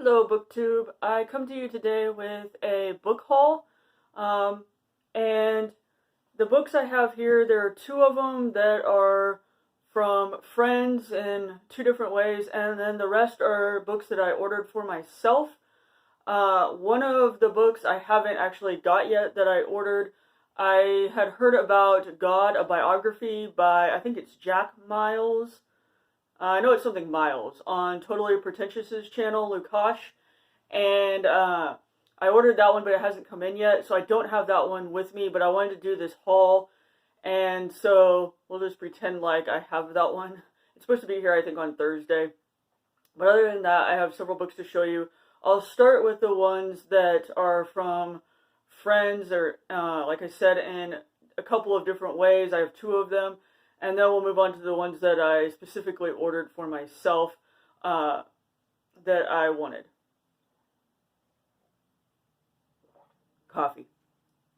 Hello, BookTube. I come to you today with a book haul, and the books I have here, there are two of them that are from friends in two different ways, and then the rest are books that I ordered for myself. One of the books I haven't actually got yet that I ordered, I had heard about God, a biography by, I think it's Jack Miles. I know it's something Miles on Totally Pretentious's channel, Lukash, and I ordered that one, but it hasn't come in yet, so I don't have that one with me, but I wanted to do this haul, and so we'll just pretend like I have that one. It's supposed to be here, I think, on Thursday, but other than that, I have several books to show you. I'll start with the ones that are from friends, or like I said, in a couple of different ways. I have two of them. And then we'll move on to the ones that I specifically ordered for myself that I wanted. Coffee.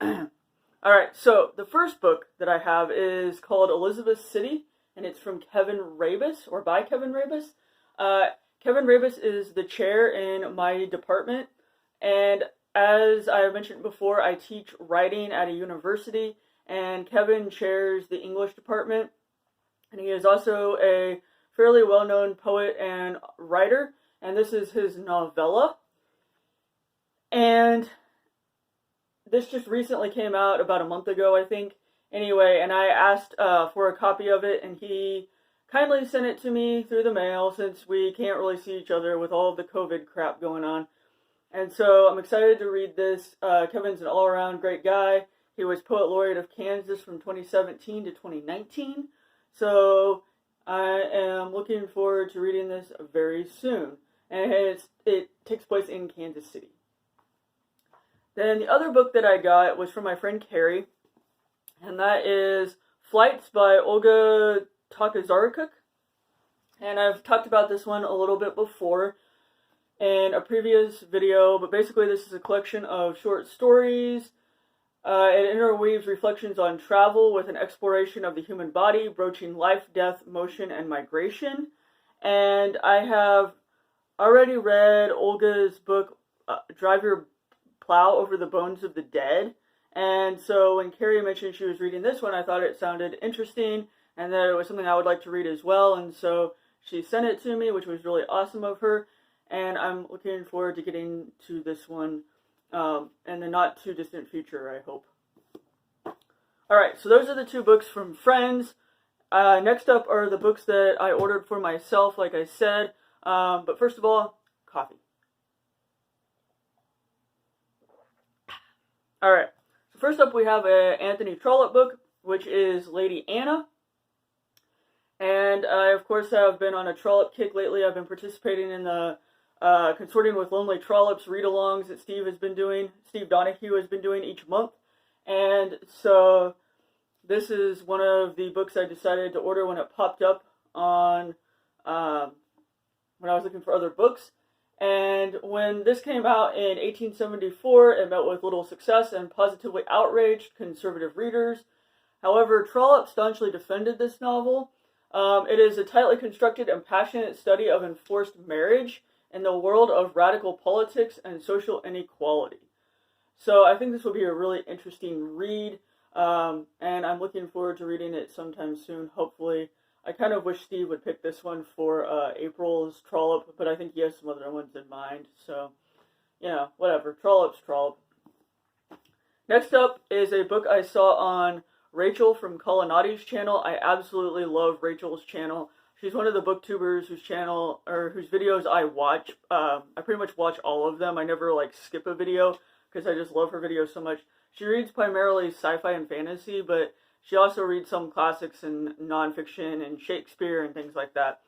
Alright, so the first book that I have is called Elizabeth City, and it's from Kevin Rabas, or by Kevin Rabas. Kevin Rabas is the chair in my department, and as I mentioned before, I teach writing at a university, and Kevin chairs the English department, and he is also a fairly well-known poet and writer, and this is his novella, and this just recently came out about a month ago, I think, anyway, and I asked for a copy of it, and he kindly sent it to me through the mail, since we can't really see each other with all of the COVID crap going on, and so I'm excited to read this. Kevin's an all-around great guy. He was Poet Laureate of Kansas from 2017 to 2019. So I am looking forward to reading this very soon. And it takes place in Kansas City. Then the other book that I got was from my friend Carrie. And that is Flights by Olga Tokarczuk. And I've talked about this one a little bit before in a previous video. But basically this is a collection of short stories. It interweaves reflections on travel with an exploration of the human body, broaching life, death, motion, and migration. And I have already read Olga's book, Drive Your Plow Over the Bones of the Dead. And so when Carrie mentioned she was reading this one, I thought it sounded interesting and that it was something I would like to read as well. And so she sent it to me, which was really awesome of her. And I'm looking forward to getting to this one in the not too distant future, I hope. Alright, so those are the two books from friends. Next up are the books that I ordered for myself, like I said. But first of all, coffee. Alright, so first up we have an Anthony Trollope book, which is Lady Anna. And I, of course, have been on a Trollope kick lately. I've been participating in the consorting with Lonely Trollope's read-alongs that Steve Donahue has been doing each month. And so this is one of the books I decided to order when it popped up on when I was looking for other books. And when this came out in 1874, it met with little success and positively outraged conservative readers. However, Trollope staunchly defended this novel. It is a tightly constructed and passionate study of enforced marriage in the world of radical politics and social inequality. So I think this will be a really interesting read, and I'm looking forward to reading it sometime soon, hopefully. I kind of wish Steve would pick this one for April's Trollope, but I think he has some other ones in mind, so, you know, whatever. Trollope's Trollope. Next up is a book I saw on Rachel from Culinati's channel. I absolutely love Rachel's channel. She's one of the booktubers whose channel, or whose videos I watch. I pretty much watch all of them. I never, like, skip a video, because I just love her videos so much. She reads primarily sci-fi and fantasy, but she also reads some classics and nonfiction and Shakespeare and things like that.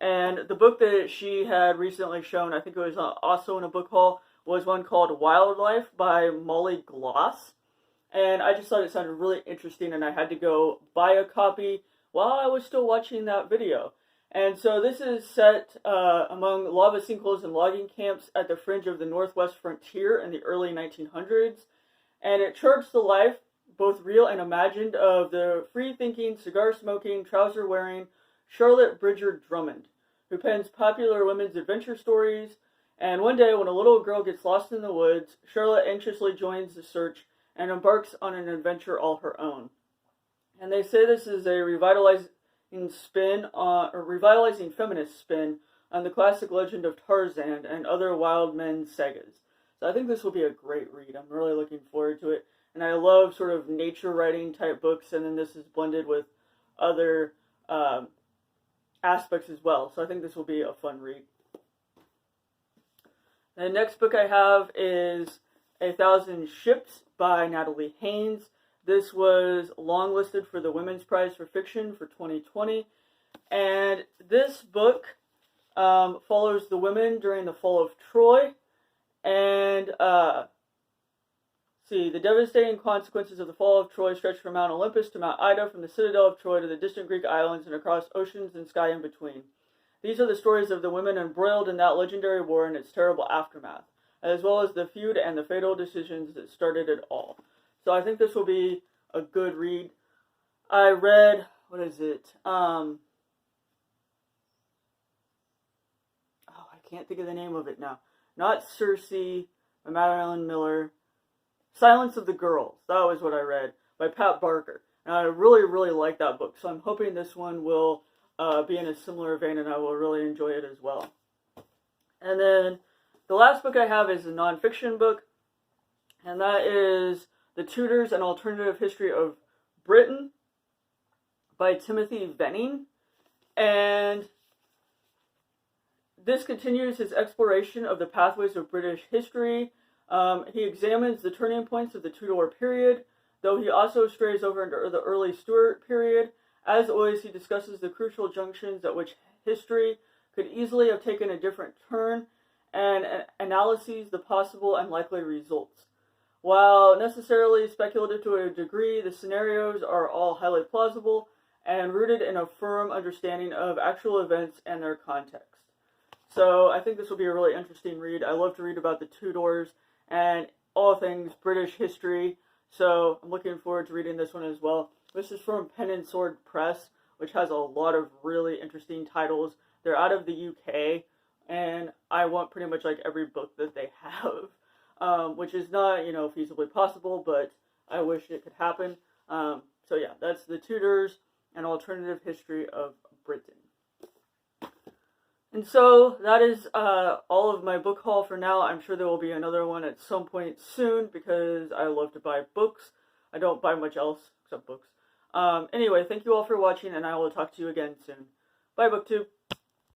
And the book that she had recently shown, I think it was also in a book haul, was one called Wildlife by Molly Gloss. And I just thought it sounded really interesting, and I had to go buy a copy while I was still watching that video. And so this is set among lava sinkholes and logging camps at the fringe of the Northwest frontier in the early 1900s. And it charts the life, both real and imagined, of the free-thinking, cigar-smoking, trouser-wearing Charlotte Bridger Drummond, who pens popular women's adventure stories And one day, when a little girl gets lost in the woods, Charlotte anxiously joins the search and embarks on an adventure all her own. And they say this is a revitalizing feminist spin on the classic legend of Tarzan and other wild men sagas. So I think this will be a great read. I'm really looking forward to it. And I love sort of nature writing type books, and then this is blended with other aspects as well. So I think this will be a fun read. The next book I have is 1,000 Ships by Natalie Haynes. This was longlisted for the Women's Prize for Fiction for 2020. And this book follows the women during the fall of Troy. And the devastating consequences of the fall of Troy stretch from Mount Olympus to Mount Ida, from the citadel of Troy to the distant Greek islands, and across oceans and sky in between. These are the stories of the women embroiled in that legendary war and its terrible aftermath, as well as the feud and the fatal decisions that started it all. So I think this will be a good read. I read, I can't think of the name of it now. Not Circe, by Madeline Miller. Silence of the Girls. That was what I read, by Pat Barker. And I really, really like that book. So I'm hoping this one will be in a similar vein, and I will really enjoy it as well. And then the last book I have is a nonfiction book, and that is The Tudors, An Alternative History of Britain by Timothy Vinning. And this continues his exploration of the pathways of British history. He examines the turning points of the Tudor period, though he also strays over into the early Stuart period. As always, he discusses the crucial junctions at which history could easily have taken a different turn, and analyses the possible and likely results. While necessarily speculative to a degree, the scenarios are all highly plausible and rooted in a firm understanding of actual events and their context. So I think this will be a really interesting read. I love to read about the Tudors and all things British history, so I'm looking forward to reading this one as well. This is from Pen and Sword Press, which has a lot of really interesting titles. They're out of the UK, and I want pretty much like every book that they have, which is not, feasibly possible, but I wish it could happen. So yeah, that's The Tudors, An Alternative History of Britain. And so that is all of my book haul for now. I'm sure there will be another one at some point soon because I love to buy books. I don't buy much else except books. Anyway, thank you all for watching, and I will talk to you again soon. Bye, BookTube.